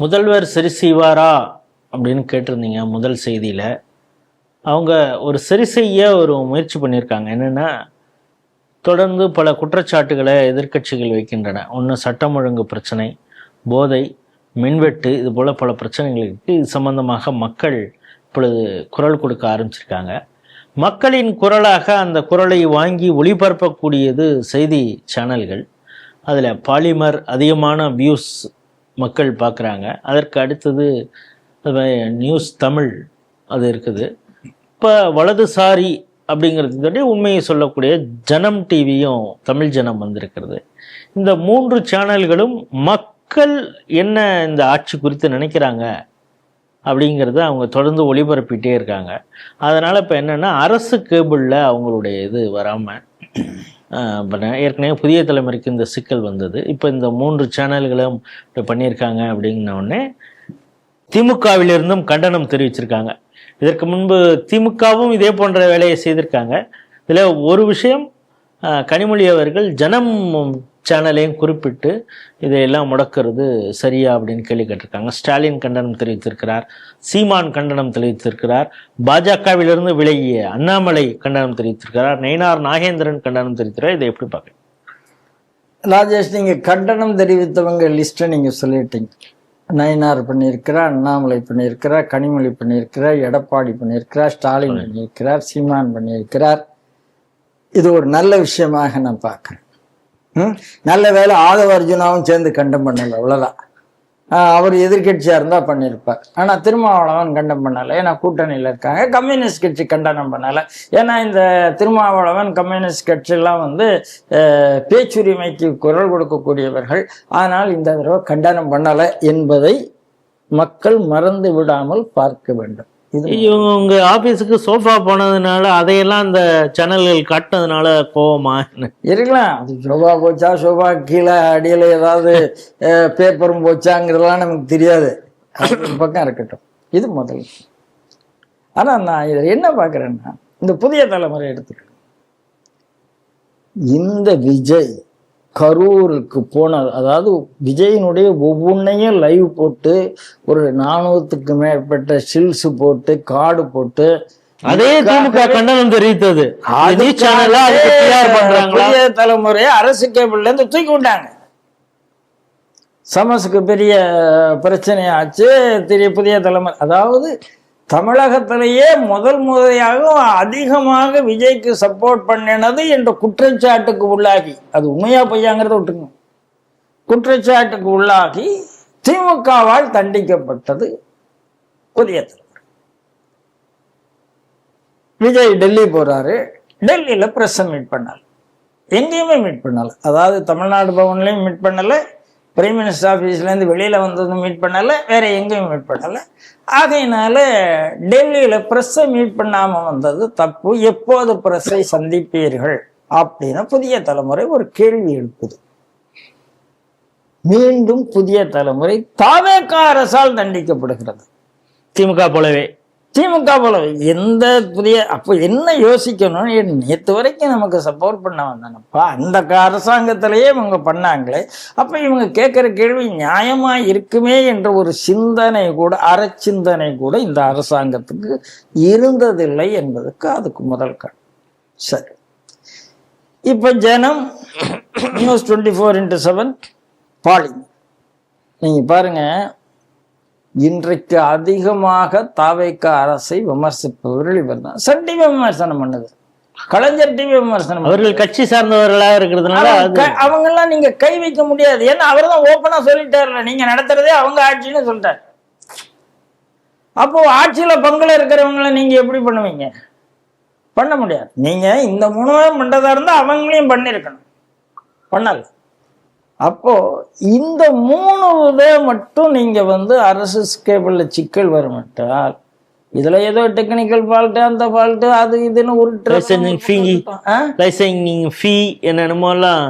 முதல்வர் சரி செய்வாரா அப்படின்னு கேட்டிருந்தீங்க முதல் செய்தியில். அவங்க ஒரு சரி செய்ய ஒரு முயற்சி பண்ணியிருக்காங்க. என்னென்னா, தொடர்ந்து பல குற்றச்சாட்டுகளை எதிர்க்கட்சிகள் வைக்கின்றன. ஒன்று சட்டம் ஒழுங்கு பிரச்சனை, போதை, மின்வெட்டு, இது போல் பல பிரச்சனைகள் இருக்குது. இது சம்பந்தமாக மக்கள் இப்பொழுது குரல் கொடுக்க ஆரம்பிச்சிருக்காங்க. மக்களின் குரலாக அந்த குரலை வாங்கி ஒளிபரப்பக்கூடியது செய்தி சேனல்கள். அதில் பாலிமர் அதிகமான வியூஸ் மக்கள் பார்க்குறாங்க. அதற்கு அடுத்தது நியூஸ் தமிழ் அது இருக்குது. இப்போ வலதுசாரி அப்படிங்கிறது உண்மையை சொல்லக்கூடிய ஜனம் டிவியும் தமிழ் ஜனம் வந்திருக்கிறது. இந்த 3 சேனல்களும் மக்கள் என்ன இந்த ஆட்சி குறித்து நினைக்கிறாங்க அப்படிங்கிறத அவங்க தொடர்ந்து ஒளிபரப்பிட்டே இருக்காங்க. அதனால் இப்போ என்னென்னா, அரசு கேபிளில் அவங்களுடைய இது வராமல் ஏற்கனவே புதிய தலைமுறைக்கு இந்த சிக்கல் வந்தது. இப்போ இந்த 3 சேனல்களும் பண்ணியிருக்காங்க. அப்படின்னோடனே திமுகவிலிருந்தும் கண்டனம் தெரிவிச்சிருக்காங்க. இதற்கு முன்பு திமுகவும் இதே போன்ற வேலையை செய்திருக்காங்க. இதில் ஒரு விஷயம், கனிமொழி அவர்கள் ஜனம் சேனலையும் குறிப்பிட்டு இதையெல்லாம் முடக்கிறது சரியா அப்படின்னு கேள்வி கேட்டிருக்காங்க. ஸ்டாலின் கண்டனம் தெரிவித்திருக்கிறார், சீமான் கண்டனம் தெரிவித்திருக்கிறார், பாஜகவிலிருந்து விலகிய அண்ணாமலை கண்டனம் தெரிவித்திருக்கிறார், நயினார் நாகேந்திரன் கண்டனம் தெரிவித்திருக்கிறார். இதை எப்படி பார்க்க ராஜேஷ்? நீங்க கண்டனம் தெரிவித்தவங்க லிஸ்ட்டை நீங்க சொல்லிட்டீங்க. நயினார் பண்ணியிருக்கிறார், அண்ணாமலை பண்ணியிருக்கிறார், கனிமொழி பண்ணியிருக்கிறார், எடப்பாடி பண்ணியிருக்கிறார், ஸ்டாலின் பண்ணியிருக்கிறார், சீமான் பண்ணியிருக்கிறார். இது ஒரு நல்ல விஷயமாக நான் பார்க்குறேன். நல்ல வேலை ஆதவ அர்ஜுனாவும் சேர்ந்து கண்டம் பண்ணலை, அவ்வளோதான். அவர் எதிர்கட்சியாக இருந்தால் பண்ணியிருப்பார். ஆனால் திருமாவளவன் கண்டம் பண்ணலை, ஏன்னா கூட்டணியில் இருக்காங்க. கம்யூனிஸ்ட் கட்சி கண்டனம் பண்ணலை, ஏன்னா இந்த திருமாவளவன் கம்யூனிஸ்ட் கட்சியெல்லாம் பேச்சுரிமைக்கு குரல் கொடுக்கக்கூடியவர்கள். ஆனால் இந்த தடவை கண்டனம் பண்ணலை என்பதை மக்கள் மறந்து விடாமல் பார்க்க வேண்டும். இவங்க உங்க ஆபீஸுக்கு சோஃபா போனதுனால அதையெல்லாம் அந்த சேனல்கள் காட்டினதுனால கோவமா இருக்கலாம். அது சோஃபா போச்சா, சோஃபா கீழே அடியில் ஏதாவது பேப்பரும் போச்சாங்கிறதெல்லாம் நமக்கு தெரியாது. அது பக்கம் இருக்கட்டும், இது முதல். ஆனால் நான் இதை என்ன பார்க்குறேன்னா, இந்த புதிய தலைமுறை எடுத்துக்க, இந்த விஜய் கரூருக்கு போனது, அதாவது விஜயினுடைய ஒவ்வொன்றையும் லைவ் போட்டு ஒரு 400க்கு மேற்பட்ட ஸ்டில்ஸ் போட்டு கார்டு போட்டு அதே திமுக கண்டனம் தெரிவித்தது. புதிய தலைமுறையை அரசு கேபிள்ல இருந்து தூக்கி விட்டாங்க. சமஸ்க்கு பெரிய பிரச்சனையாச்சு. புதிய தலைமுறை, அதாவது தமிழகத்திலேயே முதலையாக அதிகமாக விஜய்க்கு சப்போர்ட் பண்ணினது என்ற குற்றச்சாட்டுக்கு உள்ளாகி, அது உண்மையா பொய்யாங்கிறத விட்டுங்க, குற்றச்சாட்டுக்கு உள்ளாகி திமுகவால் தண்டிக்கப்பட்டது புதிய தலைமுறை. விஜய் டெல்லி போறாரு, டெல்லியில பிரஸ் மீட் பண்ணால, எங்கேயுமே மீட் பண்ணல. அதாவது தமிழ்நாடு பவன்லையும் மீட் பண்ணல, பிரைம் மினிஸ்டர் ஆஃபீஸ்லேருந்து வெளியில் வந்தது மீட் பண்ணலை, வேற எங்கேயும் மீட் பண்ணலை. ஆகையினால டெல்லியில் ப்ரெஸ்ஸை மீட் பண்ணாமல் வந்தது தப்பு. எப்போது ப்ரெஸ்ஸை சந்திப்பீர்கள் அப்படின்னு புதிய தலைமுறை ஒரு கேள்வி எழுப்புது. மீண்டும் புதிய தலைமுறை தாவேக அரசால் தண்டிக்கப்படுகிறது. திமுக போலவே எந்த புதிய, அப்போ என்ன யோசிக்கணும், நேற்று வரைக்கும் நமக்கு சப்போர்ட் பண்ண வந்தானப்பா, அந்த அரசாங்கத்திலேயே இவங்க பண்ணாங்களே, அப்ப இவங்க கேட்கிற கேள்வி நியாயமா இருக்குமே என்ற ஒரு சிந்தனை கூட, அறச்சிந்தனை கூட இந்த அரசாங்கத்துக்கு இருந்ததில்லை என்பதுக்கு அதுக்கு முதல் காரணம். சரி, இப்ப ஜனம் நியூஸ் 24x7 பாலி, நீங்க பாருங்க, இன்றைக்கு அதிகமாக தாவேக அரசை விமர்சிப்பவர்கள் இவர் தான். சன் டிவி விமர்சனம் பண்ணுது, கலைஞர் டிவி விமர்சனம், அவர்கள் கட்சி சார்ந்தவர்களா இருக்கிறதுனால அவங்க எல்லாம் நீங்க கை வைக்க முடியாது. ஏன்னா அவர் தான் ஓப்பனா சொல்லிட்டாருல, நீங்க நடத்துறதே அவங்க ஆட்சின்னு சொல்லிட்டாரு. அப்போ ஆட்சியில பங்குல இருக்கிறவங்களை நீங்க எப்படி பண்ணுவீங்க? பண்ண முடியாது. நீங்க இந்த 3 பண்றதா இருந்தா அவங்களையும் பண்ணிருக்கணும், பண்ணல. அப்போ இந்த 3 மட்டும் நீங்க அரசு கேபிள்ல சிக்கல் வரமாட்டால், இதுல ஏதோ டெக்னிக்கல் ஃபால்ட்டு, அந்த ஃபால்ட்டு, அது இதுன்னு ஒரு ஃபீ என்னென்னமோ எல்லாம்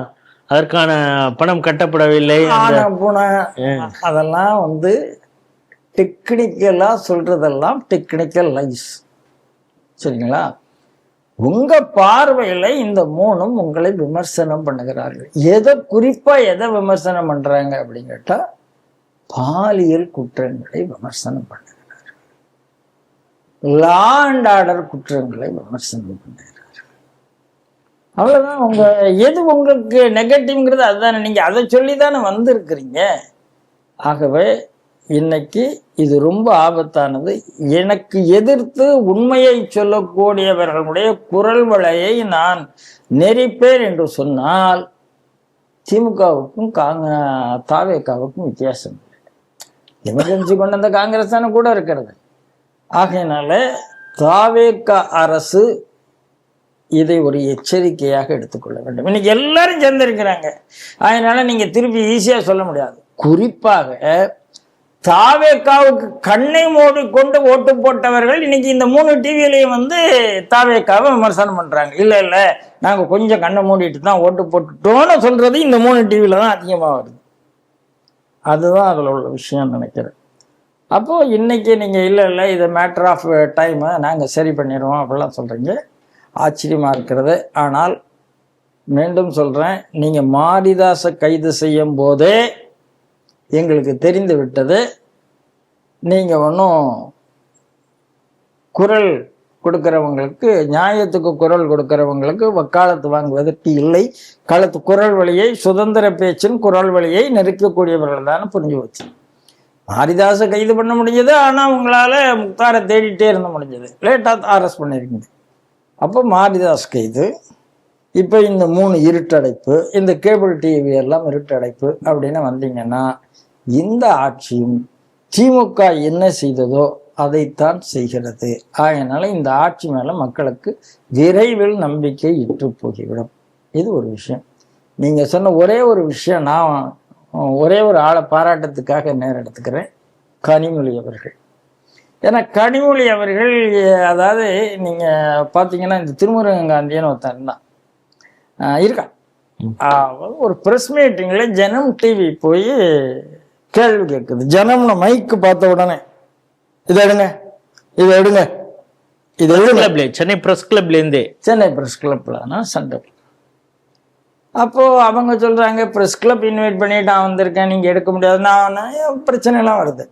அதற்கான பணம் கட்டப்படவில்லை, அதெல்லாம் டெக்னிக்கலா சொல்றதெல்லாம் டெக்னிக்கல் லைஸ். சரிங்களா? உங்க பார்வையில இந்த 3 உங்களை விமர்சனம் பண்ணுகிறார்கள். எதை குறிப்பா எதை விமர்சனம் பண்றாங்க அப்படின்னு கேட்டா, பாலியல் குற்றங்களை விமர்சனம் பண்ணுகிறார், லா அண்ட் ஆர்டர் குற்றங்களை விமர்சனம் பண்ணுகிறார். அவ்வளவுதான். உங்க எது உங்களுக்கு நெகட்டிவ்ங்கிறது அதுதானே, நீங்க அதை சொல்லி தானே வந்திருக்கிறீங்க. ஆகவே இன்னைக்கு இது ரொம்ப ஆபத்தானது. எனக்கு எதிர்த்து உண்மையை சொல்லக்கூடியவர்களுடைய குரல் வளையை நான் நெறிப்பேன் என்று சொன்னால் திமுகவுக்கும் தாவேக்காவுக்கும் வித்தியாசம் இல்லை. எமர்ஜென்சி கொண்டு வந்த காங்கிரஸ் தானே கூட இருக்கிறது. ஆகையினால தாவேக்கா அரசு இதை ஒரு எச்சரிக்கையாக எடுத்துக்கொள்ள வேண்டும். இன்னைக்கு எல்லாரும் சேர்ந்திருக்கிறாங்க, அதனால நீங்க திருப்பி ஈஸியா சொல்ல முடியாது. குறிப்பாக தாவேக்காவுக்கு கண்ணை மூடிக்கொண்டு ஓட்டு போட்டவர்கள் இன்னைக்கு இந்த 3 டிவிலையும் தாவேக்காவை விமர்சனம் பண்றாங்க. இல்ல நாங்க கொஞ்சம் கண்ணை மூடிட்டு தான் ஓட்டு போட்டுட்டோம்னு சொல்றது இந்த 3 டிவில தான் அதிகமா வருது. அதுதான் அதுல உள்ள விஷயம் நினைக்கிறேன். அப்போ இன்னைக்கு நீங்க இல்ல இதை மேட்டர் ஆஃப் டைம் நாங்க சரி பண்ணிடுவோம் அப்படிலாம் சொல்றீங்க, ஆச்சரியமா இருக்கிறது. ஆனால் மீண்டும் சொல்றேன், நீங்க மாரிதாசை கைது செய்யும் போதே எங்களுக்கு தெரிந்து விட்டது நீங்க ஒன்றும் குரல் கொடுக்கிறவங்களுக்கு, நியாயத்துக்கு குரல் கொடுக்கிறவங்களுக்கு வக்காலத்து வாங்குவதற்கு இல்லை. குரல் வழியை, சுதந்திர பேச்சின் குரல் வழியை நெருக்கக்கூடியவர்கள் தானே புரிஞ்சு வச்சு. மாரிதாசை கைது பண்ண முடிஞ்சது, ஆனால் உங்களால முக்தாரை தேடிட்டே இருந்த முடிஞ்சது, லேட்டாக அரெஸ்ட் பண்ணியிருக்கீங்க. அப்போ மாரிதாஸ் கைது, இப்போ இந்த 3 இருட்டடைப்பு, இந்த கேபிள் டிவி எல்லாம் இருட்டடைப்பு அப்படின்னு வந்தீங்கன்னா இந்த ஆட்சியும் திமுக என்ன செய்ததோ அதைத்தான் செய்கிறது. அதனால இந்த ஆட்சி மேல மக்களுக்கு விரைவில் நம்பிக்கை இட்டு போகிவிடும். இது ஒரு விஷயம். நீங்க சொன்ன ஒரே ஒரு விஷயம், நான் ஒரே ஒரு ஆளை பாராட்டத்துக்காக நேரம் எடுத்துக்கிறேன், கனிமொழி அவர்கள். ஏன்னா கனிமொழி அவர்கள், அதாவது நீங்க பாத்தீங்கன்னா இந்த திருமுருகன் காந்தின்னு ஒருத்தன் தான் இருக்கான். ஒரு பிரஸ் மீட்டிங்ல ஜனம் டிவி போய் கேள்வி கேட்குது. ஜனம்னு மைக்கு பார்த்த உடனே இதை எடுங்க, இதை எடுங்க, இது எடுங்க. சென்னை பிரஸ் கிளப்ல சண்டை. அப்போ அவங்க சொல்றாங்க, பிரஸ் கிளப் இன்வைட் பண்ணிட்டு நான் வந்திருக்கேன், நீங்க எடுக்க முடியாது, நான் பிரச்சனை எல்லாம் வருது.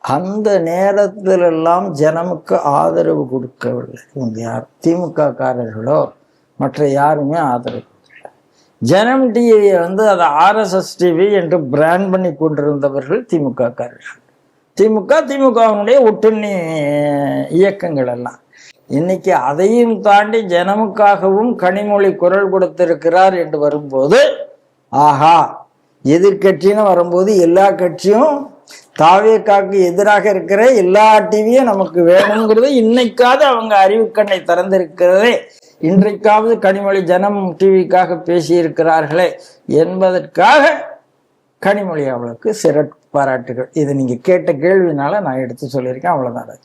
அந்த நேரத்துல எல்லாம் ஜனமுக்கு ஆதரவு கொடுக்கவில்லை. இவங்க யார், திமுக காரர்களோ மற்ற யாருமே ஆதரவு. ஜனம் டிவியை அதை RSS டிவி என்று பிராண்ட் பண்ணி கொண்டிருந்தவர்கள் திமுக காரர்கள். திமுகவினுடைய ஒட்டுண்ணி இயக்கங்கள் எல்லாம் இன்னைக்கு அதையும் தாண்டி ஜனமுக்காகவும் கனிமொழி குரல் கொடுத்திருக்கிறார் என்று வரும்போது, ஆஹா, எதிர்கட்சின்னு வரும்போது எல்லா கட்சியும் தாவேக்காக்கு எதிராக இருக்கிற எல்லா டிவியும் நமக்கு வேணுங்கிறது இன்னைக்காவது அவங்க அறிவுக்கண்ணை திறந்திருக்கிறதே, இன்றைக்காவது கனிமொழி ஜனம் டிவிக்காக பேசியிருக்கிறார்களே என்பதற்காக கனிமொழி அவளுக்கு சிறப்பு பாராட்டுகள். இது நீங்க கேட்ட கேள்வினால நான் எடுத்து சொல்லியிருக்கேன், அவ்வளவுதான்.